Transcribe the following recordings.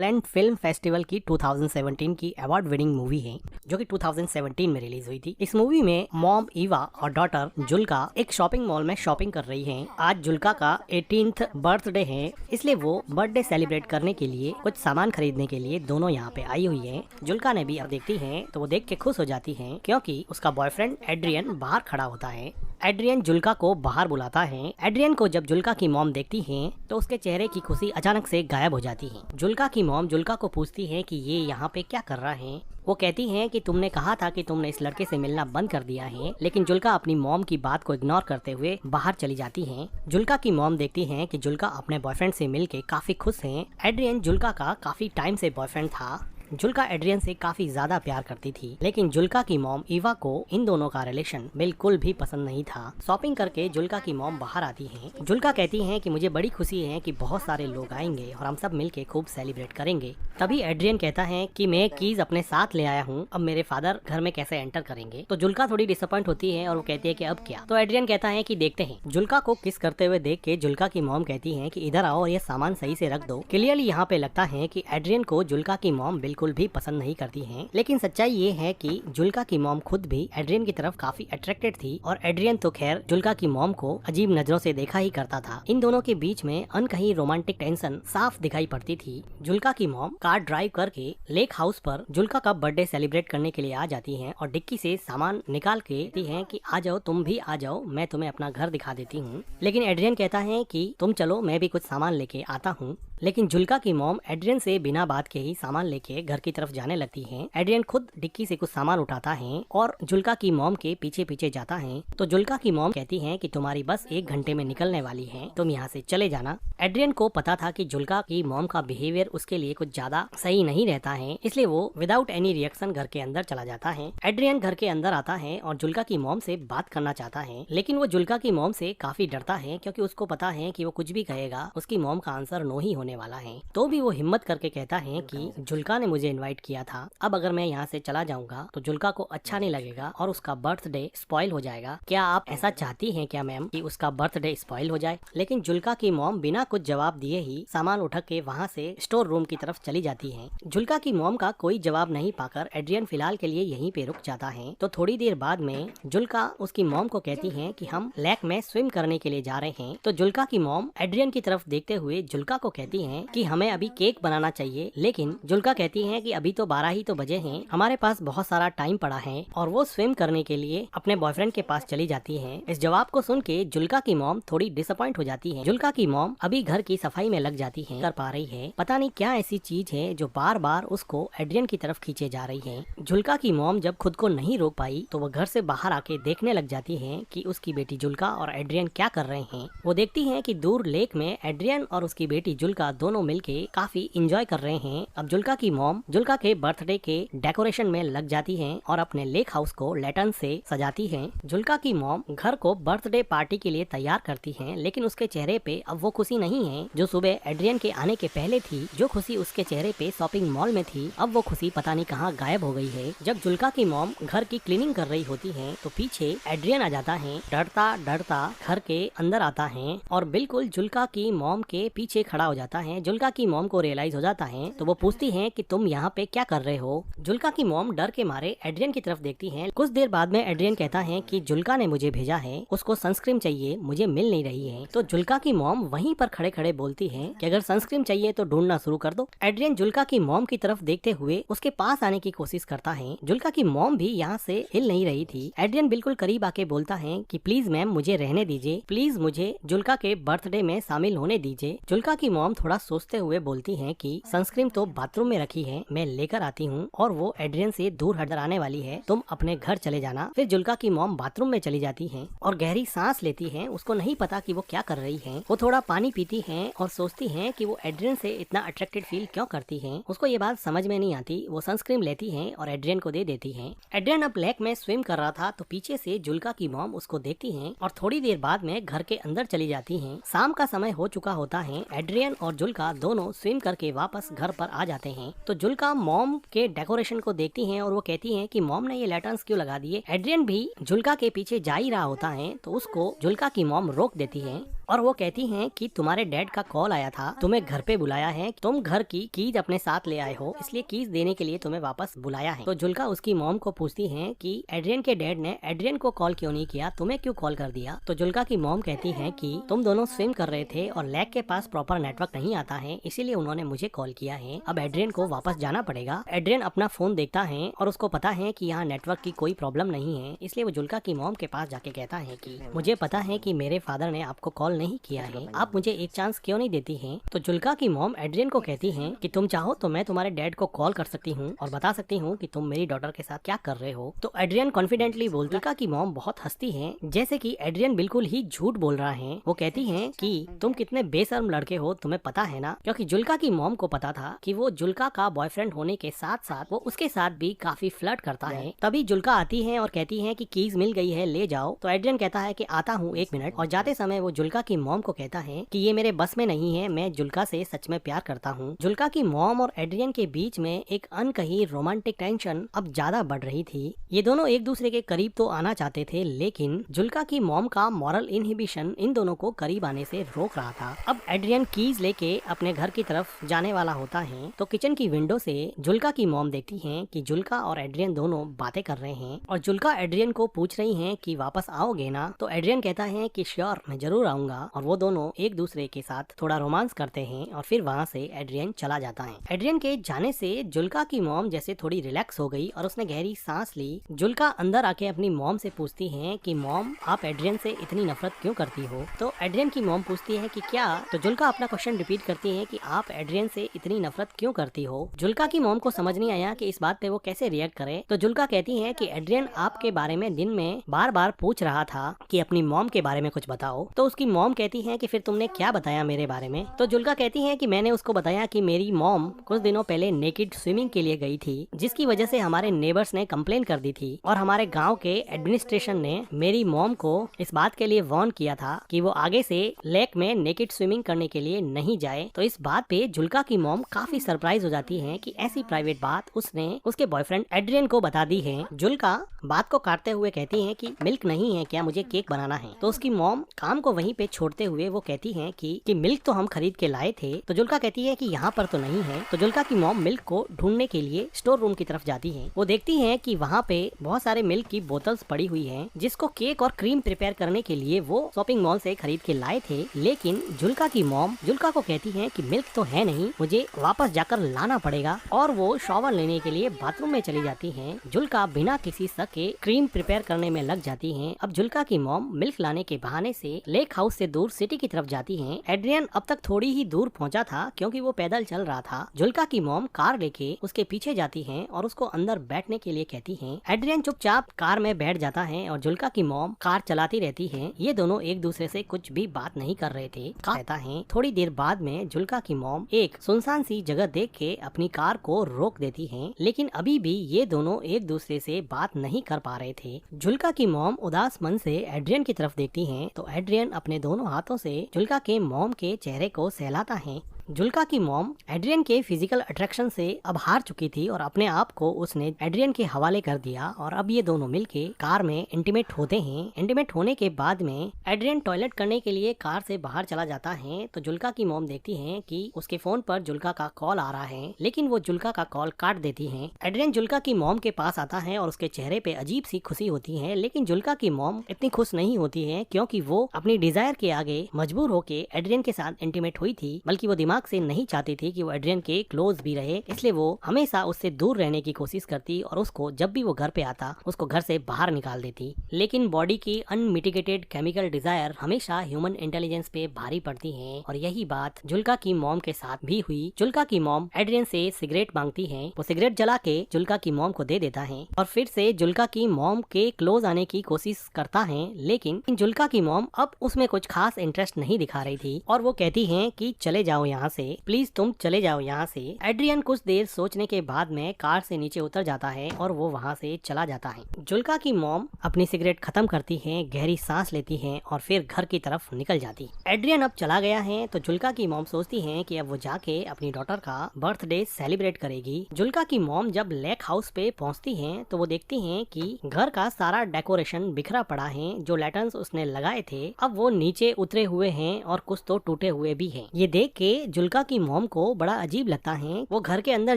Land film festival की 2017 की award winning movie है जो कि 2017 में रिलीज हुई थी। इस मूवी में मॉम ईवा और डॉटर जुल्का एक शॉपिंग मॉल में शॉपिंग कर रही हैं। आज जुल्का का 18th बर्थडे है, इसलिए वो बर्थडे सेलिब्रेट करने के लिए कुछ सामान खरीदने के लिए दोनों यहाँ पे आई हुई हैं। जुल्का ने भी अब देखती हैं तो वो देख के खुश हो जाती हैं क्योंकि उसका बॉयफ्रेंड एड्रियन बाहर खड़ा होता है। एड्रियन जुल्का को बाहर बुलाता है। एड्रियन को जब जुल्का की मॉम देखती हैं तो उसके चेहरे की खुशी अचानक से गायब हो जाती है। जुल्का की मॉम जुल्का को पूछती है कि ये यहाँ पे क्या कर रहा है। वो कहती हैं कि तुमने कहा था कि तुमने इस लड़के से मिलना बंद कर दिया है, लेकिन जुल्का अपनी मॉम की बात को इग्नोर करते हुए बाहर चली जाती हैं। जुल्का की मॉम देखती हैं कि जुल्का अपने बॉयफ्रेंड से मिलके काफी खुश हैं। एड्रियन जुल्का का काफी टाइम से बॉयफ्रेंड था। जुल्का एड्रियन से काफी ज्यादा प्यार करती थी, लेकिन जुल्का की मॉम ईवा को इन दोनों का रिलेशन बिल्कुल भी पसंद नहीं था। शॉपिंग करके जुल्का की मॉम बाहर आती हैं। जुल्का कहती हैं कि मुझे बड़ी खुशी है कि बहुत सारे लोग आएंगे और हम सब मिलके खूब सेलिब्रेट करेंगे। तभी एड्रियन कहता है कि मैं कीज अपने साथ ले आया हूँ, अब मेरे फादर घर में कैसे एंटर करेंगे। तो जुल्का थोड़ी डिसअपॉइंट होती है और वो कहती है कि अब क्या। तो एड्रियन कहता है कि देखते हैं। जुल्का को किस करते हुए देख के जुल्का की मॉम कहती है कि इधर आओ और ये सामान सही से रख दो। क्लियरली यहाँ पे लगता है कि एड्रियन को जुल्का की मॉम बिल्कुल भी पसंद नहीं करती हैं। लेकिन सच्चाई ये है कि जुल्का की मॉम खुद भी एड्रियन की तरफ काफी अट्रैक्टेड थी और एड्रियन तो खैर जुल्का की मॉम को अजीब नजरों से देखा ही करता था। इन दोनों के बीच में अनकहीं रोमांटिक टेंशन साफ दिखाई पड़ती थी। जुल्का की मॉम कार ड्राइव करके लेक हाउस पर जुल्का का बर्थडे सेलिब्रेट करने के लिए आ जाती हैं और डिक्की से सामान निकाल के कहती हैं कि आ जाओ, तुम भी आ जाओ, मैं तुम्हें अपना घर दिखा देती हूँ। लेकिन एड्रियन कहता है कि तुम चलो, मैं भी कुछ सामान लेके आता हूँ। लेकिन जुल्का की मॉम एड्रियन से बिना बात के ही सामान लेके घर की तरफ जाने लगती है। एड्रियन खुद डिक्की से कुछ सामान उठाता है और जुल्का की मॉम के पीछे पीछे जाता है। तो जुल्का की मॉम कहती है कि तुम्हारी बस 1 घंटे में निकलने वाली है, तुम यहाँ से चले जाना। एड्रियन को पता था कि जुल्का की मॉम का बिहेवियर उसके लिए कुछ ज्यादा सही नहीं रहता है, इसलिए वो विदाउट एनी रिएक्शन घर के अंदर चला जाता है। एड्रियन घर के अंदर आता है और जुल्का की मॉम से बात करना चाहता है, लेकिन वो जुल्का की मॉम से काफी डरता है क्योंकि उसको पता है कि वो कुछ भी कहेगा उसकी मॉम का आंसर नो ही होने वाला है। तो भी वो हिम्मत करके कहता है कि जुल्का ने मुझे इनवाइट किया था, अब अगर मैं यहाँ से चला जाऊंगा तो जुल्का को अच्छा नहीं लगेगा और उसका बर्थडे स्पॉइल हो जाएगा। क्या आप ऐसा चाहती हैं क्या मैम कि उसका बर्थडे स्पॉइल हो जाए? लेकिन जुल्का की मॉम बिना कुछ जवाब दिए ही सामान उठा के वहाँ से स्टोर रूम की तरफ चली जाती है। जुल्का की मॉम का कोई जवाब नहीं पाकर एड्रियन फिलहाल के लिए यहीं पे रुक जाता है। तो थोड़ी देर बाद में जुल्का उसकी मॉम को कहती है कि हम लेक में स्विम करने के लिए जा रहे हैं। तो जुल्का की मॉम एड्रियन की तरफ देखते हुए जुल्का को कहती है कि हमें अभी केक बनाना चाहिए, लेकिन जुल्का कहती है कि अभी तो 12 ही तो बजे हैं, हमारे पास बहुत सारा टाइम पड़ा है, और वो स्विम करने के लिए अपने बॉयफ्रेंड के पास चली जाती है। इस जवाब को सुन के जुल्का की मॉम थोड़ी डिसअपॉइंट हो जाती है। जुल्का की मॉम अभी घर की सफाई में लग जाती है, कर पा रही है। पता नहीं क्या ऐसी चीज है जो बार बार उसको एड्रियन की तरफ खींचे जा रही है। जुल्का की मॉम जब खुद को नहीं रोक पाई तो वो घर से बाहर आके देखने लग जाती है कि उसकी बेटी जुल्का और एड्रियन क्या कर रहे हैं। वो देखती है कि दूर लेक में एड्रियन और उसकी बेटी जुल्का दोनों मिलके काफी इंजॉय कर रहे हैं। अब जुल्का की मॉम जुल्का के बर्थडे के डेकोरेशन में लग जाती है और अपने लेक हाउस को लैटर्न से सजाती है। जुल्का की मॉम घर को बर्थडे पार्टी के लिए तैयार करती है, लेकिन उसके चेहरे पे अब वो खुशी नहीं है जो सुबह एड्रियन के आने के पहले थी। जो खुशी उसके चेहरे पे शॉपिंग मॉल में थी, अब वो खुशी पता नहीं कहाँ गायब हो गई है। जब जुल्का की मॉम घर की क्लीनिंग कर रही होती है तो पीछे एड्रियन आ जाता है। डरता डरता घर के अंदर आता है और बिल्कुल जुल्का की मॉम के पीछे खड़ा हो जाता है। जुल्का की मॉम को रियलाइज हो जाता है तो वो पूछती है कि तुम यहाँ पे क्या कर रहे हो। जुल्का की मॉम डर के मारे एड्रियन की तरफ देखती है। कुछ देर बाद में एड्रियन कहता है कि जुल्का ने मुझे भेजा है, उसको सनस्क्रीन चाहिए, मुझे मिल नहीं रही है। तो जुल्का की मॉम वहीं पर खड़े खड़े बोलती है कि अगर सनस्क्रीन चाहिए तो ढूंढना शुरू कर दो। एड्रियन जुल्का की मॉम की तरफ देखते हुए उसके पास आने की कोशिश करता है। जुल्का की मॉम भी यहाँ से हिल नहीं रही थी। एड्रियन बिल्कुल करीब आके बोलता है कि प्लीज मैम मुझे रहने दीजिए, प्लीज मुझे जुल्का के बर्थडे में शामिल होने दीजिए। जुल्का की मॉम थोड़ा सोचते हुए बोलती है कि सनस्क्रीन तो बाथरूम में रखी है, मैं लेकर आती हूँ, और वो एड्रियन से दूर हट आने वाली है, तुम अपने घर चले जाना। फिर जुल्का की मॉम बाथरूम में चली जाती है और गहरी सांस लेती है। उसको नहीं पता कि वो क्या कर रही है। वो थोड़ा पानी पीती है और सोचती है कि वो एड्रियन से इतना अट्रैक्टेड फील क्यों करती है। उसको ये बात समझ में नहीं आती। वो सनस्क्रीन लेती है और एड्रियन को दे देती है। एड्रियन अब लेक में स्विम कर रहा था तो पीछे से जुल्का की मॉम उसको देखती है और थोड़ी देर बाद में घर के अंदर चली जाती है। शाम का समय हो चुका होता है। एड्रियन और जुल्का दोनों स्विम करके वापस घर पर आ जाते हैं। तो जुल्का मॉम के डेकोरेशन को देखती है और वो कहती है कि मॉम ने ये लैटर्न्स क्यों लगा दिए। एड्रियन भी जुल्का के पीछे जा ही रहा होता है तो उसको जुल्का की मॉम रोक देती है। और वो कहती हैं कि तुम्हारे डैड का कॉल आया था, तुम्हें घर पे बुलाया है, तुम घर की कीज अपने साथ ले आए हो, इसलिए कीज देने के लिए तुम्हें वापस बुलाया है। तो जुल्का उसकी मॉम को पूछती है कि एड्रियन के डैड ने एड्रियन को कॉल क्यों नहीं किया, तुम्हें क्यों कॉल कर दिया। तो जुल्का की मॉम कहती है कि तुम दोनों स्विम कर रहे थे और लेक के पास प्रॉपर नेटवर्क नहीं आता है, इसीलिए उन्होंने मुझे कॉल किया है। अब एड्रियन को वापस जाना पड़ेगा। एड्रियन अपना फोन देखता है और उसको पता है कि यहाँ नेटवर्क की कोई प्रॉब्लम नहीं है, इसलिए वो जुल्का की मॉम के पास जाके कहता है कि मुझे पता है कि मेरे फादर ने आपको कॉल नहीं किया है, आप मुझे एक चांस क्यों नहीं देती हैं। तो जुल्का की मॉम एड्रियन को कहती है कि तुम चाहो तो मैं तुम्हारे डैड को कॉल कर सकती हूँ और बता सकती हूँ कि तुम मेरी डॉटर के साथ क्या कर रहे हो। तो एड्रियन कॉन्फिडेंटली बोलती। जुल्का की मॉम बहुत हंसती है, जैसे कि एड्रियन बिल्कुल ही झूठ बोल रहा है। वो कहती है कि तुम कितने बेशर्म लड़के हो, तुम्हें पता है ना। क्योंकि जुल्का की मॉम को पता था कि वो जुल्का का बॉयफ्रेंड होने के साथ साथ वो उसके साथ भी काफी फ्लर्ट करता है। तभी जुल्का आती है और कहती है कि कीज मिल गई है, ले जाओ। तो एड्रियन कहता है कि आता हूँ 1 मिनट, और जाते समय वो जुल्का की मॉम को कहता है कि ये मेरे बस में नहीं है, मैं जुल्का से सच में प्यार करता हूँ। जुल्का की मॉम और एड्रियन के बीच में एक अनकही रोमांटिक टेंशन अब ज्यादा बढ़ रही थी। ये दोनों एक दूसरे के करीब तो आना चाहते थे, लेकिन जुल्का की मॉम का मॉरल इनहिबिशन इन दोनों को करीब आने से रोक रहा था। अब एड्रियन कीज लेके अपने घर की तरफ जाने वाला होता है तो किचन की विंडो से जुल्का की मॉम देखती है कि जुल्का और एड्रियन दोनों बातें कर रहे हैं और जुल्का एड्रियन को पूछ रही है कि वापस आओगे ना। तो एड्रियन कहता है कि श्योर, मैं जरूर आऊंगा, और वो दोनों एक दूसरे के साथ थोड़ा रोमांस करते हैं और फिर वहाँ से एड्रियन चला जाता है। एड्रियन के जाने से जुल्का की मॉम जैसे थोड़ी रिलैक्स हो गई और उसने गहरी सांस ली। जुल्का अंदर आके अपनी मॉम से पूछती है कि मॉम, आप एड्रियन से इतनी नफरत क्यों करती हो। तो एड्रियन की मॉम पूछती है कि क्या। तो जुल्का अपना क्वेश्चन रिपीट करती है कि आप एड्रियन से इतनी नफरत क्यों करती हो। जुल्का की मॉम को समझ नहीं आया कि इस बात पे वो कैसे रिएक्ट करे। तो जुल्का कहती है कि एड्रियन आपके बारे में दिन में बार बार पूछ रहा था कि अपनी मॉम के बारे में कुछ बताओ। तो उसकी मॉम कहती है कि फिर तुमने क्या बताया मेरे बारे में। तो जुल्का कहती है कि मैंने उसको बताया कि मेरी मॉम कुछ दिनों पहले नेकेड स्विमिंग के लिए गई थी, जिसकी वजह से हमारे नेबर्स ने कंप्लेन कर दी थी और हमारे गाँव के एडमिनिस्ट्रेशन ने मेरी मॉम को इस बात के लिए वार्न किया था कि वो आगे से लेक में नेकेड स्विमिंग करने के लिए नहीं जाए। तो इस बात पे जुल्का की मॉम काफी सरप्राइज हो जाती है कि ऐसी प्राइवेट बात उसने उसके बॉयफ्रेंड एड्रियन को बता दी है। जुल्का बात को काटते हुए कहती है कि मिल्क नहीं है क्या, मुझे केक बनाना है। तो उसकी मॉम काम को वहीं पे छोड़ते हुए वो कहती है कि मिल्क तो हम खरीद के लाए थे। तो जुल्का कहती है कि यहाँ पर तो नहीं है। तो जुल्का की मॉम मिल्क को ढूंढने के लिए स्टोर रूम की तरफ जाती है। वो देखती है कि वहाँ पे बहुत सारे मिल्क की बोतल्स पड़ी हुई हैं, जिसको केक और क्रीम प्रिपेयर करने के लिए वो शॉपिंग मॉल से खरीद के लाए थे। लेकिन जुल्का की मॉम जुल्का को कहती है कि मिल्क तो है नहीं, मुझे वापस जाकर लाना पड़ेगा, और वो शॉवर लेने के लिए बाथरूम में चली जाती हैं। जुल्का बिना किसी शक के क्रीम प्रिपेयर करने में लग जाती हैं। अब जुल्का की मॉम मिल्क लाने के बहाने से लेक हाउस से दूर सिटी की तरफ जाती हैं। एड्रियन अब तक थोड़ी ही दूर पहुंचा था क्योंकि वो पैदल चल रहा था। जुल्का की मॉम कार लेके उसके पीछे जाती हैं और उसको अंदर बैठने के लिए कहती हैं। एड्रियन चुपचाप कार में बैठ जाता है और जुल्का की मॉम कार चलाती रहती है। ये दोनों एक दूसरे से कुछ भी बात नहीं कर रहे थे। कहता है थोड़ी देर बाद में जुल्का की मॉम एक सुनसान सी जगह देख के अपनी कार को रोक देती है, लेकिन अभी भी ये दोनों एक दूसरे से बात नहीं कर पा रहे थे। जुल्का की मॉम उदास मन से एड्रियन की तरफ देखती है तो एड्रियन अपने दोनों हाथों से जुल्का के मॉम के चेहरे को सहलाता है। जुल्का की मॉम एड्रियन के फिजिकल अट्रैक्शन से अब हार चुकी थी और अपने आप को उसने एड्रियन के हवाले कर दिया और अब ये दोनों मिलके कार में इंटीमेट होते हैं। इंटीमेट होने के बाद में एड्रियन टॉयलेट करने के लिए कार से बाहर चला जाता है तो जुल्का की मॉम देखती है कि उसके फोन पर जुल्का का कॉल आ रहा है, लेकिन वो जुल्का का कॉल काट देती है। एड्रियन जुल्का की मॉम के पास आता है और उसके चेहरे पे अजीब सी खुशी होती है, लेकिन जुल्का की मॉम इतनी खुश नहीं होती है क्योंकि वो अपनी डिजायर के आगे मजबूर होके एड्रियन के साथ इंटीमेट हुई थी, बल्कि वो दिमाग से नहीं चाहती थी कि वो एड्रियन के क्लोज भी रहे, इसलिए वो हमेशा उससे दूर रहने की कोशिश करती और उसको जब भी वो घर पे आता उसको घर से बाहर निकाल देती। लेकिन बॉडी की अनमिटिगेटेड केमिकल डिजायर हमेशा ह्यूमन इंटेलिजेंस पे भारी पड़ती है और यही बात जुल्का की मॉम के साथ भी हुई। जुल्का की मॉम एड्रियन से सिगरेट मांगती है, वो सिगरेट जला के जुल्का की मॉम को दे देता है और फिर से जुल्का की मॉम के क्लोज आने की कोशिश करता है, लेकिन जुल्का की मॉम अब उसमें कुछ खास इंटरेस्ट नहीं दिखा रही थी और वो कहती है कि चले जाओ यहाँ यहाँ से, प्लीज तुम चले जाओ यहाँ से। एड्रियन कुछ देर सोचने के बाद में कार से नीचे उतर जाता है और वो वहाँ से चला जाता है। जुल्का की मॉम अपनी सिगरेट खत्म करती है, गहरी सांस लेती है और फिर घर की तरफ निकल जाती। एड्रियन अब चला गया है तो जुल्का की मॉम सोचती है कि अब वो जाके अपनी डॉटर का बर्थडे सेलिब्रेट करेगी। जुल्का की मॉम जब लेक हाउस पे पहुंचती हैं तो वो देखती हैं कि घर का सारा डेकोरेशन बिखरा पड़ा है। जो लैटर्न्स उसने लगाए थे अब वो नीचे उतरे हुए हैं और कुछ तो टूटे हुए भी हैं। ये देख के जुल्का की मॉम को बड़ा अजीब लगता है। वो घर के अंदर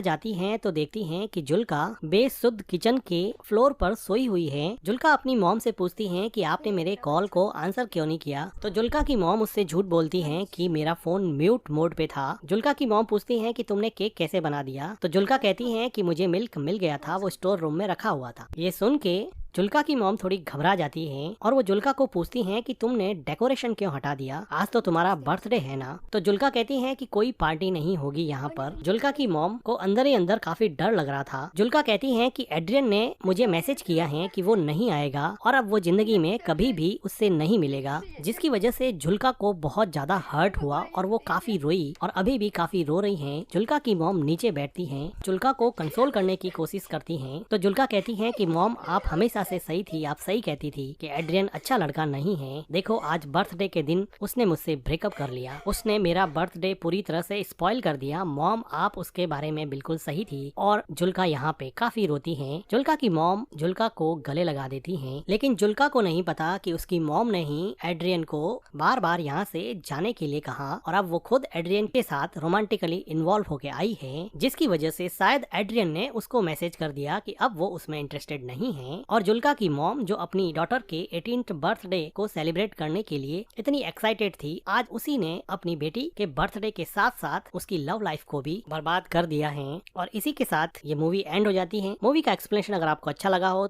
जाती हैं तो देखती हैं कि जुल्का बेसुध किचन के फ्लोर पर सोई हुई है। जुल्का अपनी मॉम से पूछती है कि आपने मेरे कॉल को आंसर क्यों नहीं किया। तो जुल्का की मॉम उससे झूठ बोलती है कि मेरा फोन म्यूट मोड पे था। जुल्का की मॉम पूछती है कि तुमने केक कैसे बना दिया। तो जुल्का कहती है कि मुझे मिल्क मिल गया था, वो स्टोर रूम में रखा हुआ था। ये सुन के जुल्का की मॉम थोड़ी घबरा जाती है और वो जुल्का को पूछती हैं कि तुमने डेकोरेशन क्यों हटा दिया, आज तो तुम्हारा बर्थडे है ना। तो जुल्का कहती है कि कोई पार्टी नहीं होगी यहाँ पर। जुल्का की मॉम को अंदर ही अंदर काफी डर लग रहा था। जुल्का कहती है कि एड्रियन ने मुझे मैसेज किया है कि वो नहीं आएगा और अब वो जिंदगी में कभी भी उससे नहीं मिलेगा, जिसकी वजह से जुल्का को बहुत ज्यादा हर्ट हुआ और वो काफी रोई और अभी भी काफी रो रही है। जुल्का की मॉम नीचे बैठती है, जुल्का को कंसोल करने की कोशिश करती है। तो जुल्का कहती है कि मॉम आप हमेशा से सही थी, आप सही कहती थी कि एड्रियन अच्छा लड़का नहीं है। देखो आज बर्थडे के दिन उसने मुझसे ब्रेकअप कर लिया, उसने मेरा बर्थडे पूरी तरह से स्पॉइल कर दिया। मॉम आप उसके बारे में बिल्कुल सही थी। और जुल्का यहाँ पे काफी रोती है। जुल्का की मॉम जुल्का को गले लगा देती है, लेकिन जुल्का को नहीं पता कि उसकी मॉम ने ही एड्रियन को बार बार यहाँ से जाने के लिए कहा और अब वो खुद एड्रियन के साथ रोमांटिकली इन्वॉल्व होके आई है, जिसकी वजह से शायद एड्रियन ने उसको मैसेज कर दिया कि अब वो उसमें इंटरेस्टेड नहीं है। और जुल्का की मॉम जो अपनी डॉटर के 18th बर्थडे को सेलिब्रेट करने के लिए इतनी एक्साइटेड थी, आज उसी ने अपनी बेटी के बर्थडे के साथ साथ उसकी लव लाइफ को भी बर्बाद कर दिया है। और इसी के साथ ये मूवी एंड हो जाती है। मूवी का एक्सप्लेनेशन अगर आपको अच्छा लगा हो